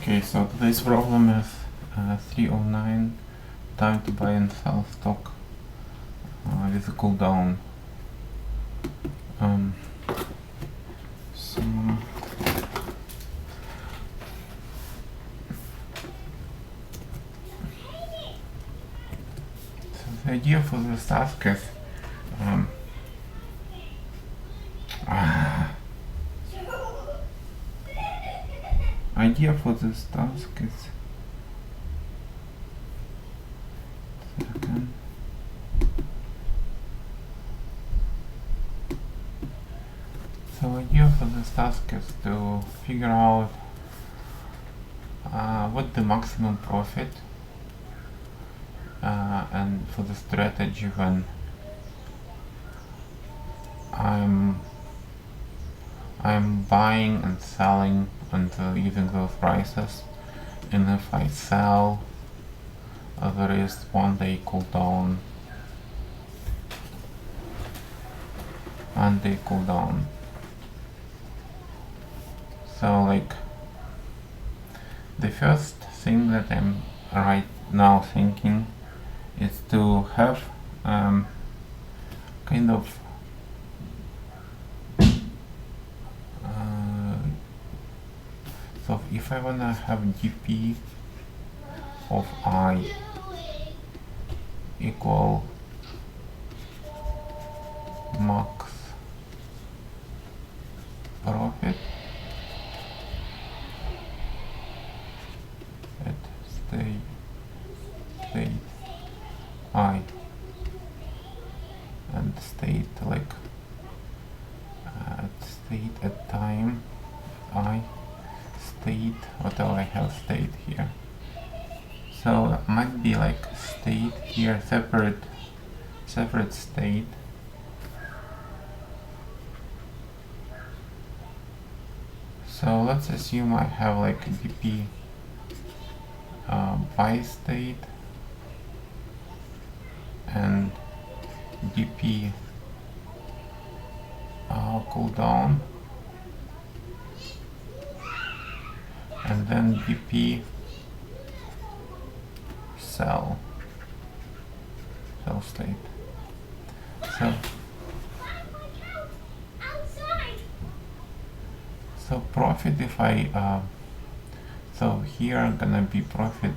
Okay, so today's problem is 309, time to buy and sell stock with a cooldown. So the idea for this task is to figure out what the maximum profit and for the strategy when I'm buying and selling and using those prices, and if I sell there is 1 day cooldown, So like the first thing that I'm right now thinking is to have kind of so if I wanna have GP of I equal max profit at state I and state like at time I state whatever I have state here. So it might be like state here, separate state. So let's assume I have like DP buy state and DP cooldown, and then DP sell state. So profit, if I so here gonna be profit,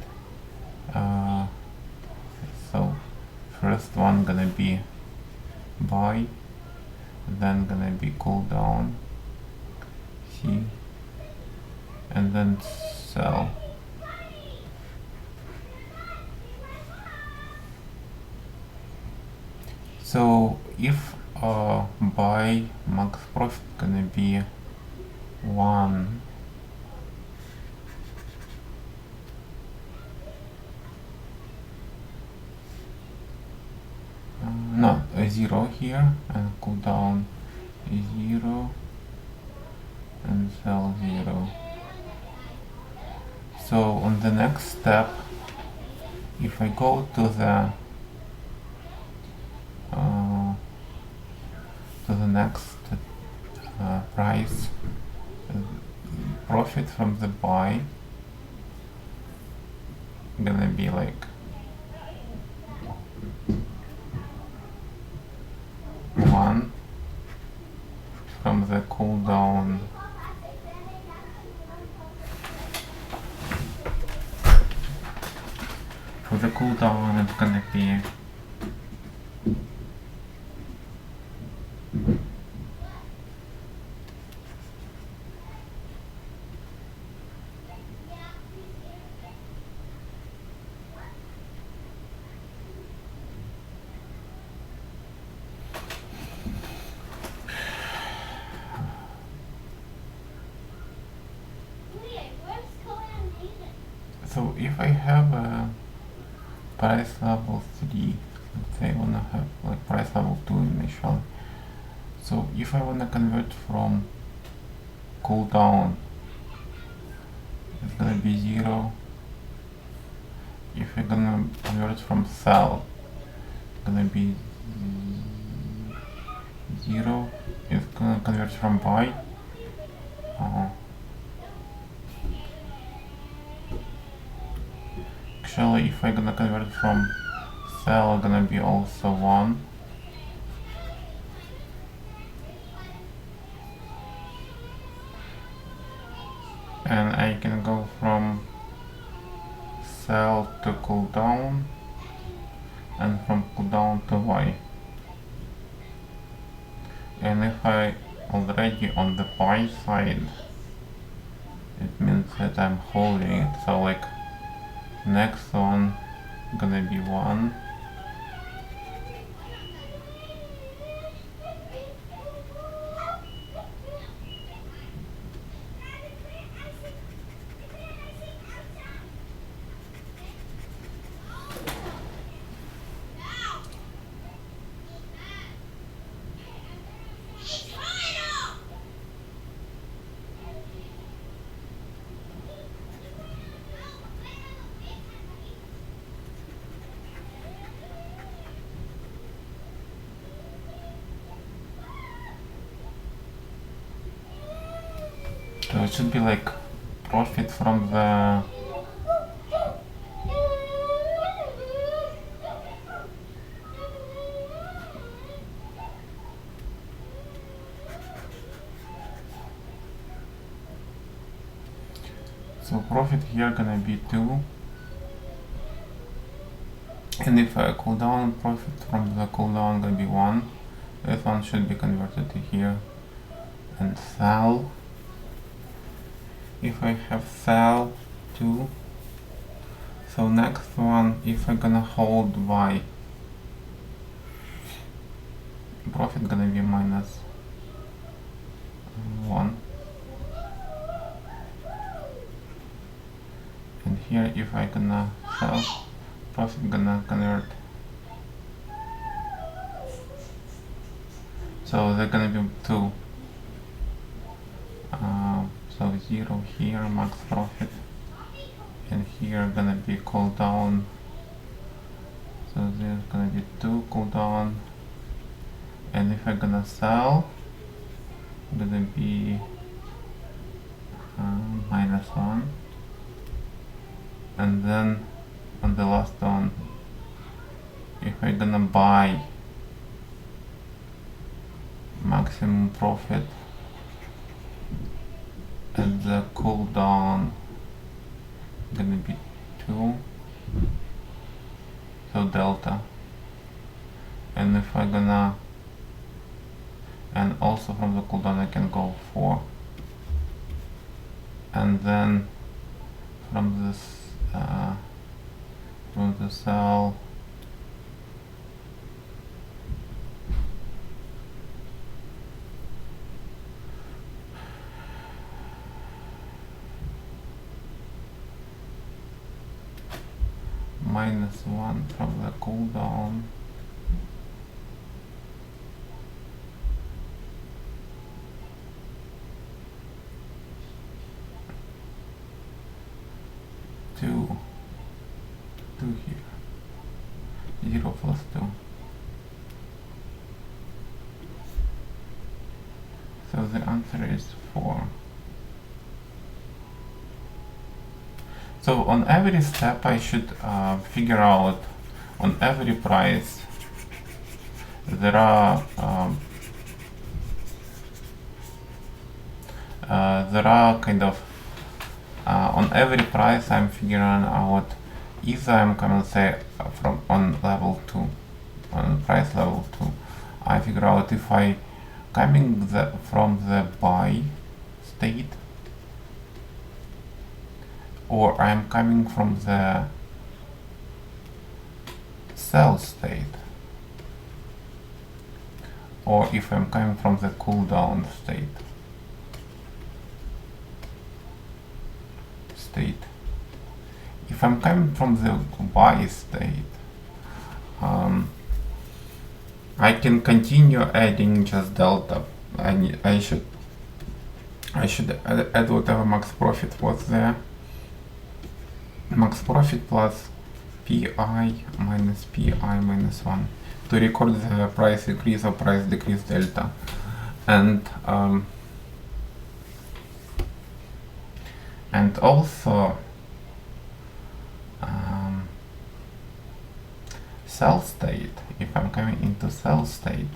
so first one gonna be buy, then gonna be cooldown C, and then sell. So if buy max profit gonna be 1, no, 0 here, and cooldown 0 and sell 0. So on the next step, if I go to the next price, profit from the buy gonna be like 1 from the cooldown it's gonna be so if I have a price level 3, let's say I wanna have like price level 2 initially. So if I wanna convert from cooldown, it's gonna be 0. If I'm gonna convert from sell, it's gonna be 0. It's gonna convert from buy. actually, if I'm gonna convert from cell, gonna be also 1. And I can go from cell to cooldown, and from cooldown to Y. And if I already on the Y side, it means that I'm holding it, so like next one gonna be 1. So it should be like profit from the so profit here gonna be 2, and if I cooldown, profit from the cooldown gonna be 1. This one should be converted to here. And sell, if I have sell 2, so next one, if I'm gonna hold Y, profit gonna be minus 1. And here, if I gonna sell, profit gonna convert. So they're gonna be 2. So 0 here, max profit, and here gonna be cooldown. So there's gonna be 2 cooldown, and if I'm gonna sell, gonna be minus 1. And then on the last one, if I'm gonna buy, maximum profit and the cooldown gonna be 2, so delta. And if I'm gonna, and also from the cooldown I can go 4, and then from this from the cell minus 1 from the cooldown, two here, 0 plus 2. So the answer is 4. So on every step I should figure out, on every price there are kind of on every price I'm figuring out either I'm gonna say from on level 2, on price level 2, I figure out if I coming from the buy state, or I'm coming from the sell state, or if I'm coming from the cooldown state. If I'm coming from the buy state, I can continue adding just delta. I should add whatever max profit was there. Max profit plus pi minus pi minus 1 to record the price increase or price decrease delta. And also cell state, if I'm coming into cell state,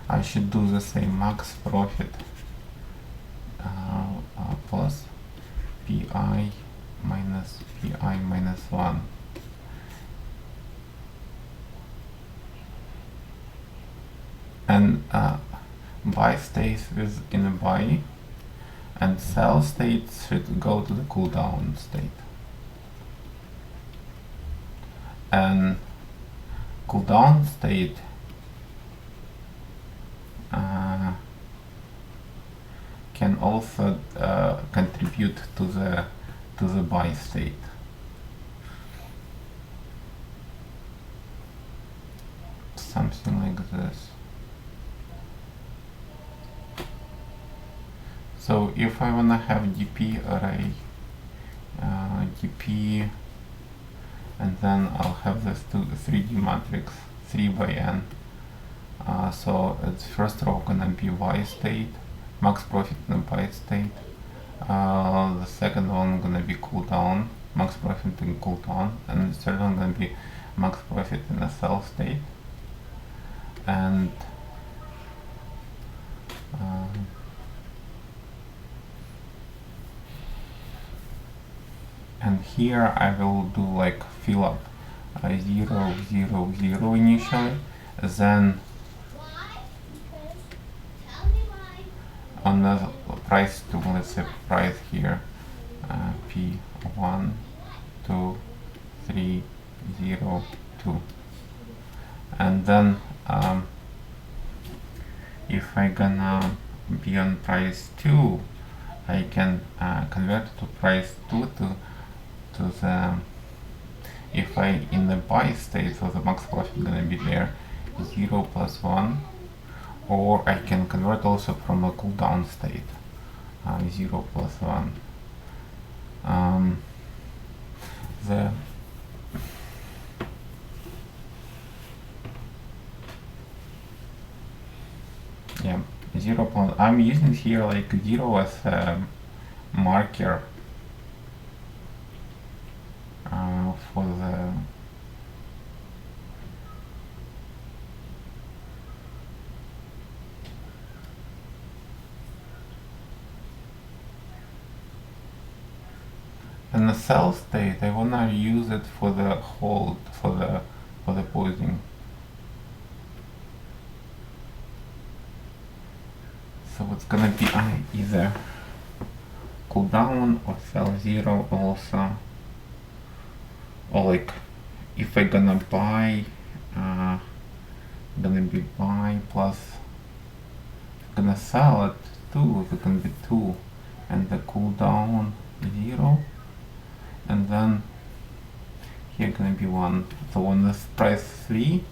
I should do the same max profit plus pi minus 1. And buy stays within a buy, and sell state should go to the cooldown state. And cooldown state can also contribute to the buy state. Something like this. So if I wanna have dp array, dp, and then I'll have this 3D matrix 3 by n. So it's first row gonna be y state, max profit in the buy state. The second one gonna be cooldown, max profit in cooldown, and the third one gonna be max profit in the sell state. And here I will do like fill up 0, 0, 0 initially, then on the price to, let's say price here, P1, 2, 3, 0, 2. And then if I gonna be on price 2, I can convert to price 2 to the, if I in the buy state, so the max profit gonna be there 0 plus 1, or I can convert also from a cooldown state, 0 plus 1. Yeah, 0 plus, I'm using here like 0 as a marker for the and the sell state, I wanna use it for the hold, for the pausing. So it's gonna be either cooldown or sell 0 also, or like if I gonna buy, gonna be buy plus, gonna sell it 2, it's gonna be 2, and the cooldown 0, and then here gonna be 1. So on this price 3,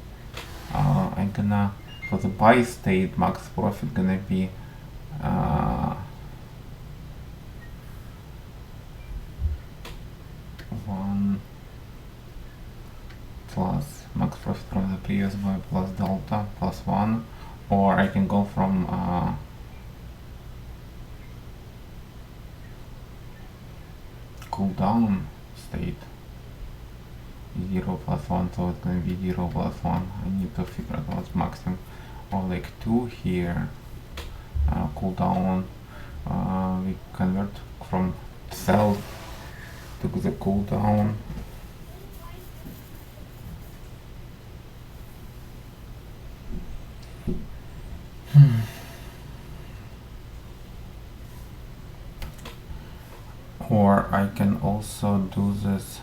I'm gonna, for the buy state, max profit gonna be 1 plus max profit from the previous buy plus delta plus 1, or I can go from cooldown state 0 plus 1, so it's gonna be 0 plus 1. I need to figure out what's maximum, or like 2 here, cooldown, we convert from sell to the cooldown. Or I can also do this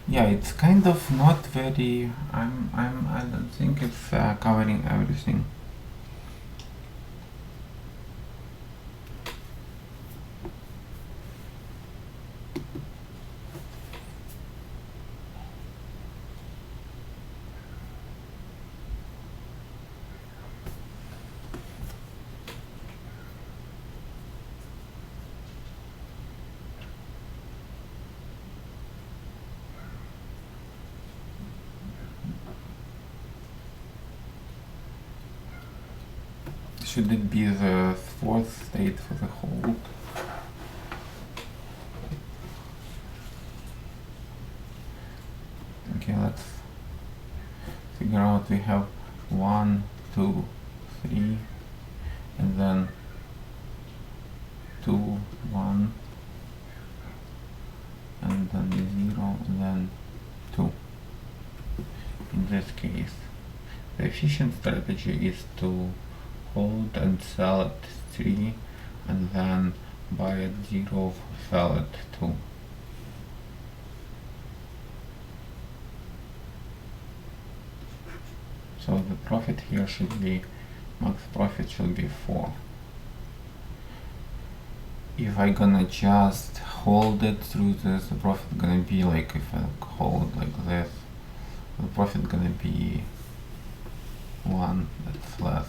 yeah, it's kind of not very, I don't think it's covering everything. should it be the fourth state for the hold? Okay, let's figure out. We have 1, 2, 3, and then 2, 1, and then 0, and then 2. In this case, the efficient strategy is to hold and sell at 3, and then buy at 0, sell at 2. So the profit here should be, max profit should be 4. If I gonna just hold it through this, the profit gonna be like, if I hold like this, the profit gonna be 1, that's less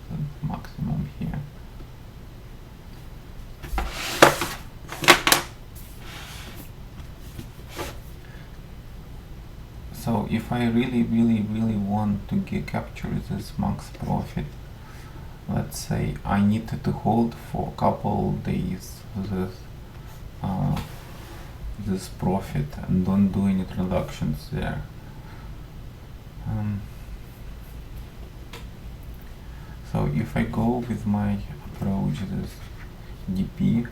than maximum here. So if I really want to capture this max profit, let's say I need to hold for a couple days this profit and don't do any transactions there. So if I go with my approach, this DP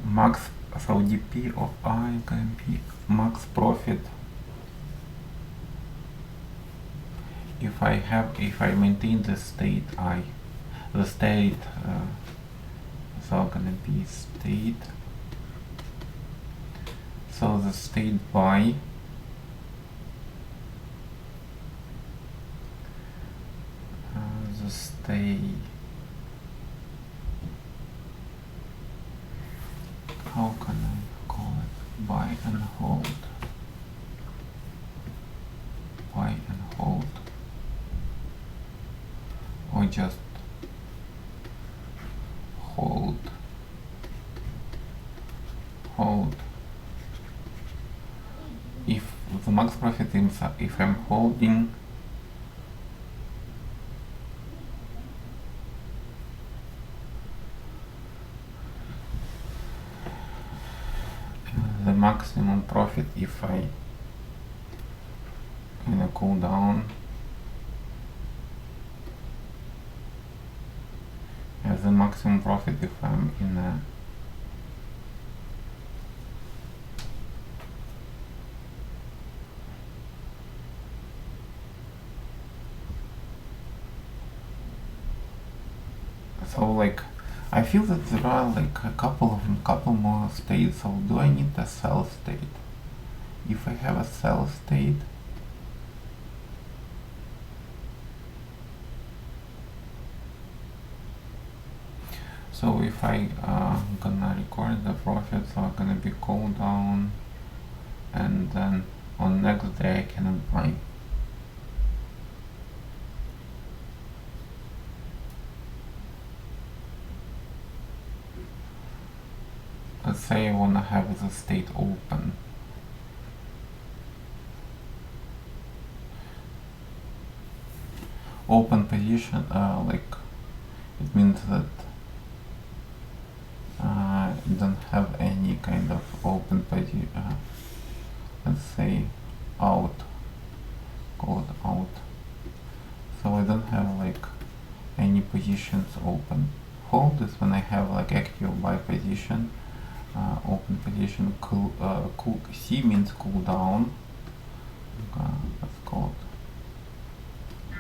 max, so DP of I can be max profit if I maintain the state I, the state, so gonna be state, so the state buy, the state, how can I call it, buy and hold, buy and hold, or just hold. If the max profit is, if I'm holding, the maximum profit if I in a cooldown, as the maximum profit if I'm in a so like I feel that there are like a couple more states. So do I need a sell state? If I have a sell state, so if I gonna record the profits, so I'm gonna be cooldown, and then on next day I can buy. Let's say I wanna have the state open. Open position, like it means that you don't have any kind of open position. Let's say out, call it out. So I don't have like any positions open. Hold is when I have like active buy position. Open position, C means cool down. Let's call it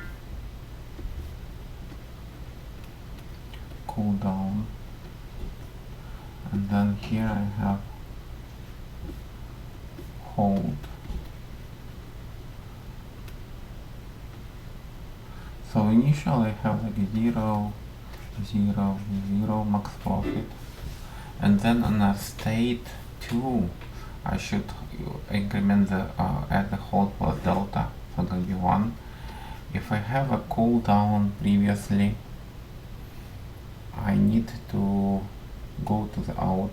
cool down, and then here I have hold. So initially I have like 0, 0, 0 max profit. And then on a state 2, I should increment the add the hold plus delta, so it'll be 1. If I have a cooldown previously, I need to go to the out.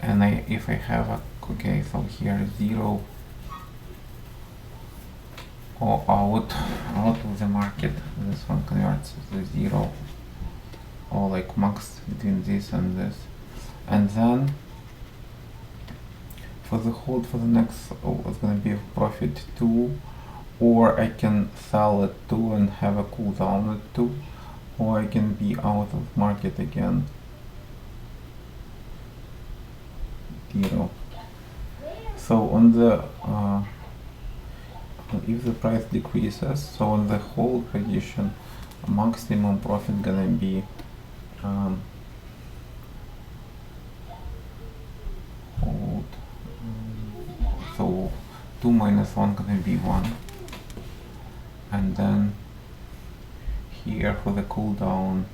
And if I have a okay, so here 0 or out of the market. This one converts to 0 or like max between this and this. And then for the hold for the next, it's gonna be profit 2, or I can sell at 2 and have a cooldown at 2, or I can be out of market again. 0. So on the if the price decreases, so on the hold condition, maximum profit gonna be hold. So 2 minus 1 gonna be 1, and then here for the cooldown,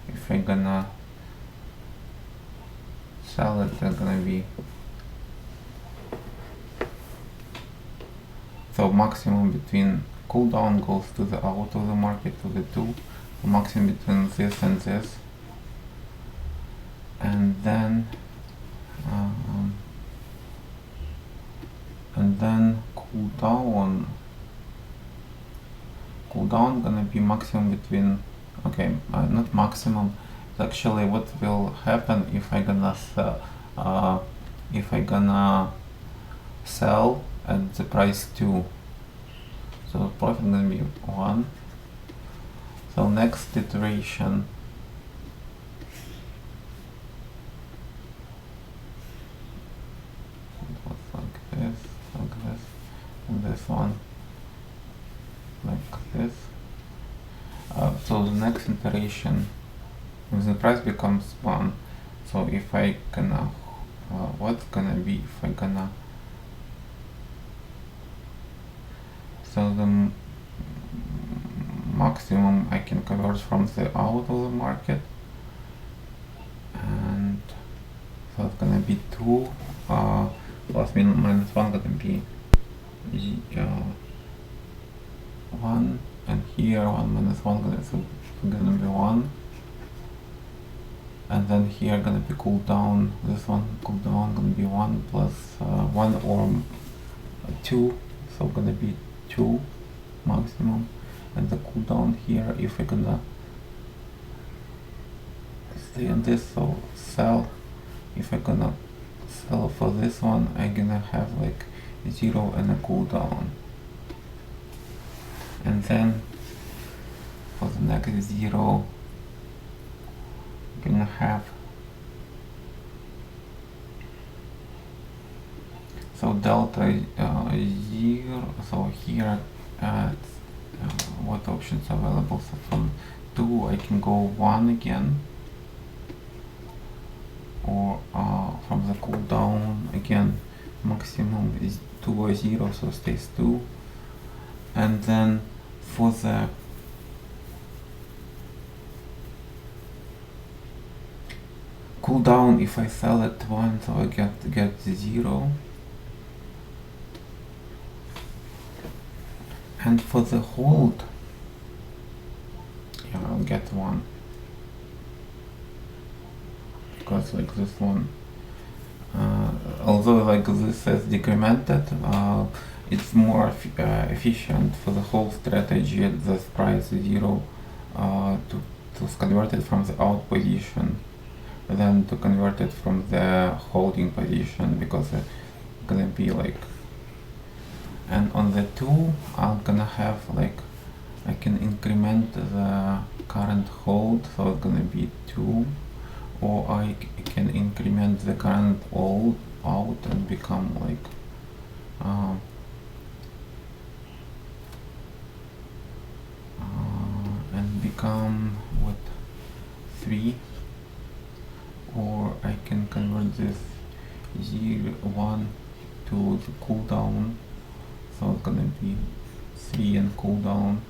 if I'm gonna sell it, they're gonna be, so maximum between cooldown goes to the out of the market to the 2, so maximum between this and this, and then cooldown gonna be maximum between, okay, not maximum, actually what will happen if I gonna sell at the price 2, so profit gonna be 1. So next iteration, it was like this, and this one like this. So the next iteration, if the price becomes 1, so if I gonna, what's gonna be if I gonna, so the maximum I can convert from the out of the market, and so it's gonna be 2 plus minus 1 gonna be 1, and here 1 minus 1 gonna be 1, and then here gonna be cooldown, this one cooldown gonna be 1 plus 1 or 2, so gonna be 2 maximum, and the cooldown here, if I gonna stay on this, so sell, if I gonna sell for this one, I'm gonna have like 0 and a cooldown, and then for the next 0 I'm gonna have, so delta 0, so here what options available, so from 2 I can go 1 again, or from the cooldown again maximum is 2 or 0, so stays 2, and then for the cooldown, if I sell at 1, so I get 0, and for the hold, yeah, I'll get 1, because like this one, although like this is decremented, it's more efficient for the whole strategy at this price 0 to convert it from the out position than to convert it from the holding position, because it's gonna be like, and on the 2 I'm gonna have like, I can increment the current hold, so it's gonna be 2, or I can increment the current hold out and become like what, 3, or I can convert this 0, 1 to the cooldown, so it's gonna be 3 and cooldown.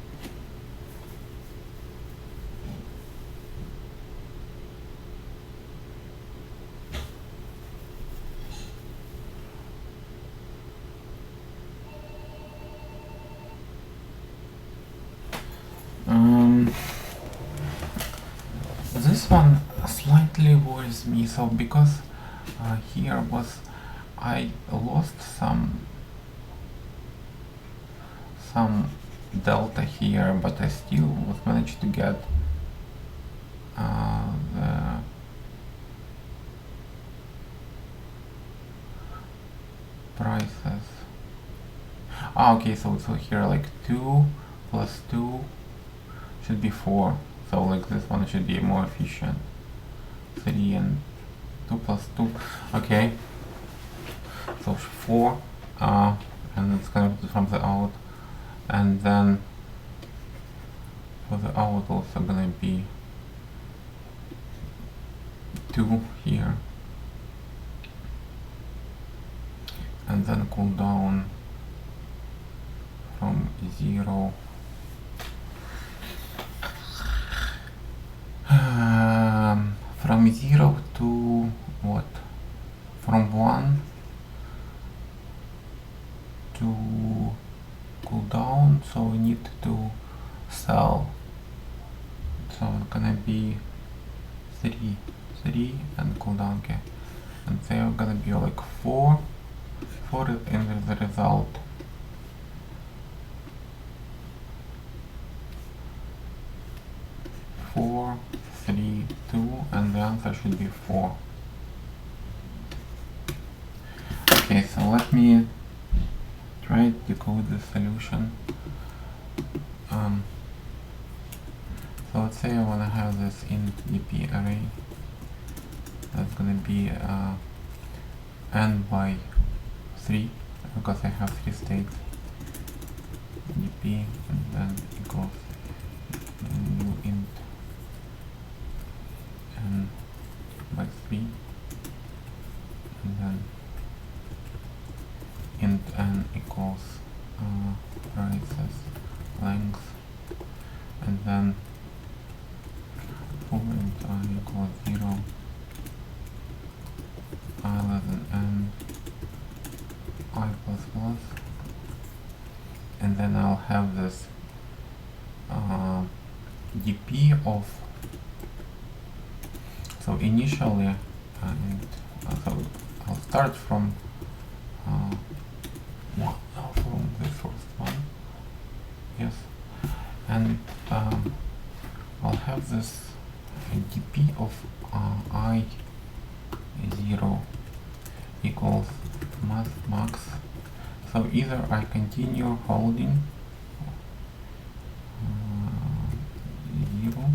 This one slightly worries me, so because here was I lost some delta here, but I still was managed to get the prices. Okay, so here like 2 plus 2 should be 4, so like this one should be more efficient. 3 and 2 plus 2, okay, so 4, and it's connected from the out, and then for the out also gonna be 2 here, and then cool down from 0 from 0 to what? From 1 to cool down, so we need to sell. So it's gonna be 3 and cool down, okay. And they're gonna be like 4 in the result. Four, 3, 2, and the answer should be 4. Okay, so let me try to decode the solution. So let's say I want to have this int dp array. That's gonna be n by 3 because I have 3 states. dp and then equals new int n by 3 and then int n equals prices length, and then for int I equals 0, I less than n, I plus plus, and then I'll have this dp of, so initially so I'll start from the first one, yes, and I'll have this dp of I0 equals max. So either I continue holding 0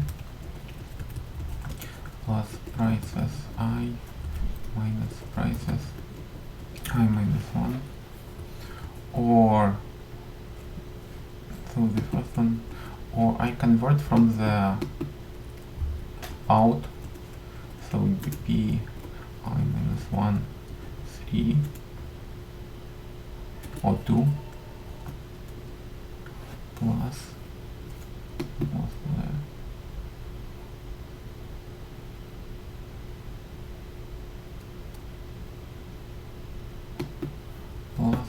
plus prices I minus prices I minus 1, or so the first one, or I convert from the out, so dp I minus 1, 3 or 2 plus what's there? Plus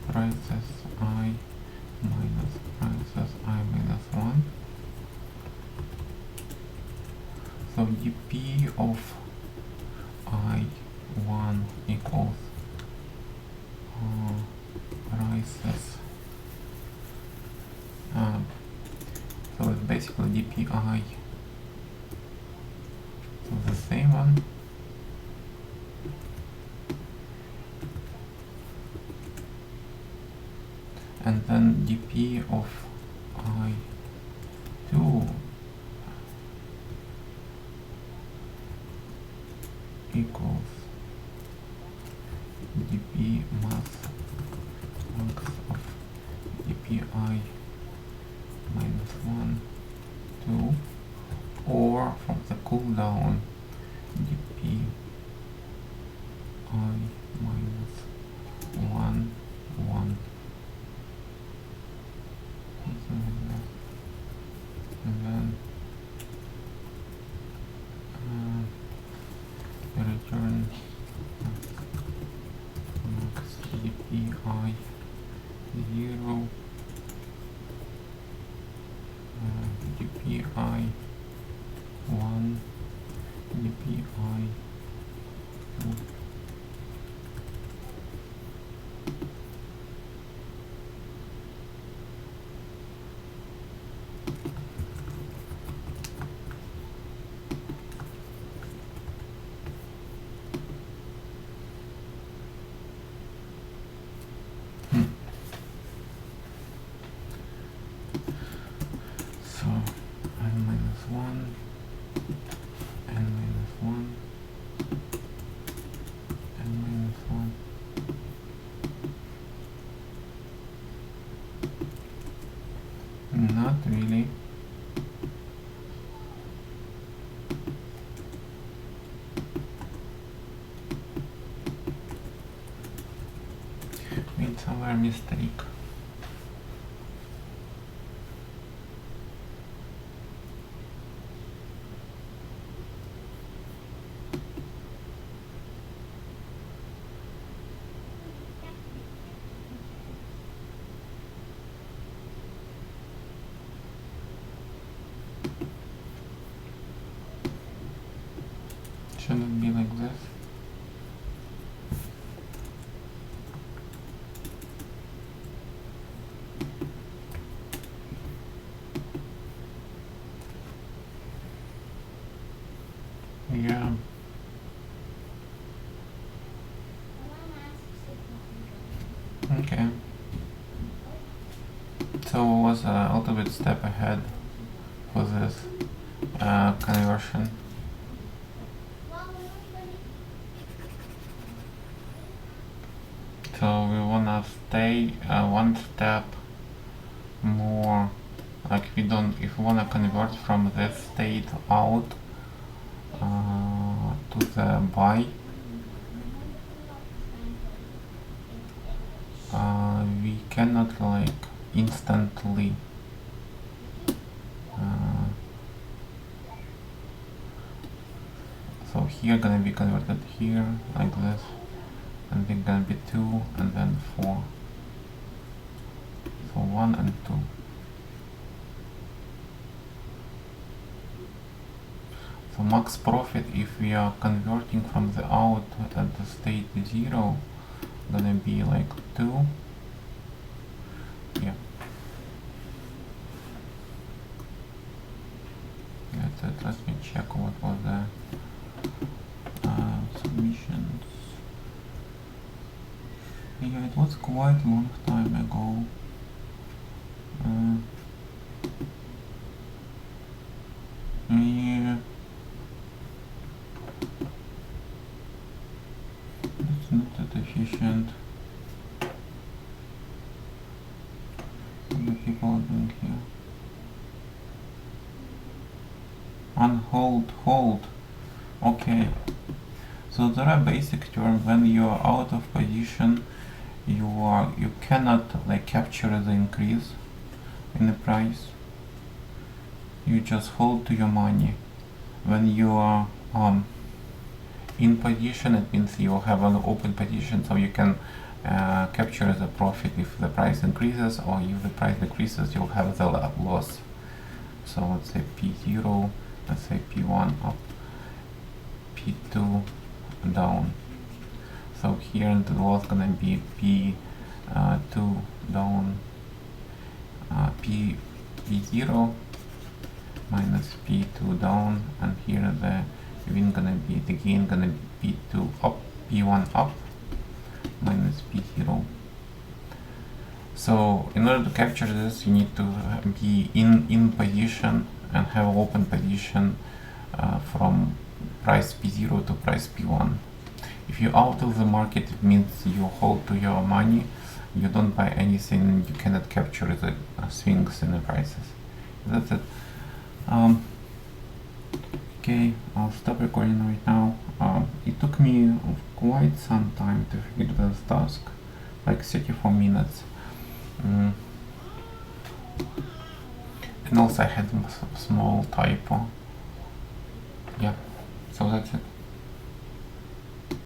prices I minus prices I minus 1. So dp of I1 equals prices. So it's basically dpi. So the same one. And then dp of I2 equals dp max of dpi minus 1, 2, or from the cooldown dp I minus 1, 1. And then return max dpi 0 dpi 1 dpi 2 Not really. Made somewhere mistake. Shouldn't be like this. Yeah. Okay. So was a little bit step ahead for this conversion. So we wanna stay one step more, like if we wanna convert from this state out to the buy, we cannot like instantly so here gonna be converted here like this, and then gonna be 2 and then 4, so 1 and 2. So max profit if we are converting from the out at the state 0 gonna be like 2. Yeah, that's it. Let me check what was the submissions. Yeah, it was quite a long time ago. Yeah, it's not that efficient. What the people are doing here? Hold. Okay. So there are basic terms. When you are out of position, you cannot like capture the increase in the price. You just hold to your money. When you are in position, it means you have an open position, so you can capture the profit if the price increases, or if the price decreases, you'll have the loss. So let's say P0, let's say P1 up, P2 down. So here the loss gonna be P2 down, P0 minus P2 down, and here the win gonna be, the gain gonna be P2 up, P1 up minus P0. So in order to capture this, you need to be in position and have open position from price P0 to price P1. If you're out of the market, it means you hold to your money, you don't buy anything, you cannot capture the swings in the prices. That's it. Okay, I'll stop recording right now. It took me quite some time to figure this task, like 34 minutes. And also I had a small typo. Yeah, so that's it.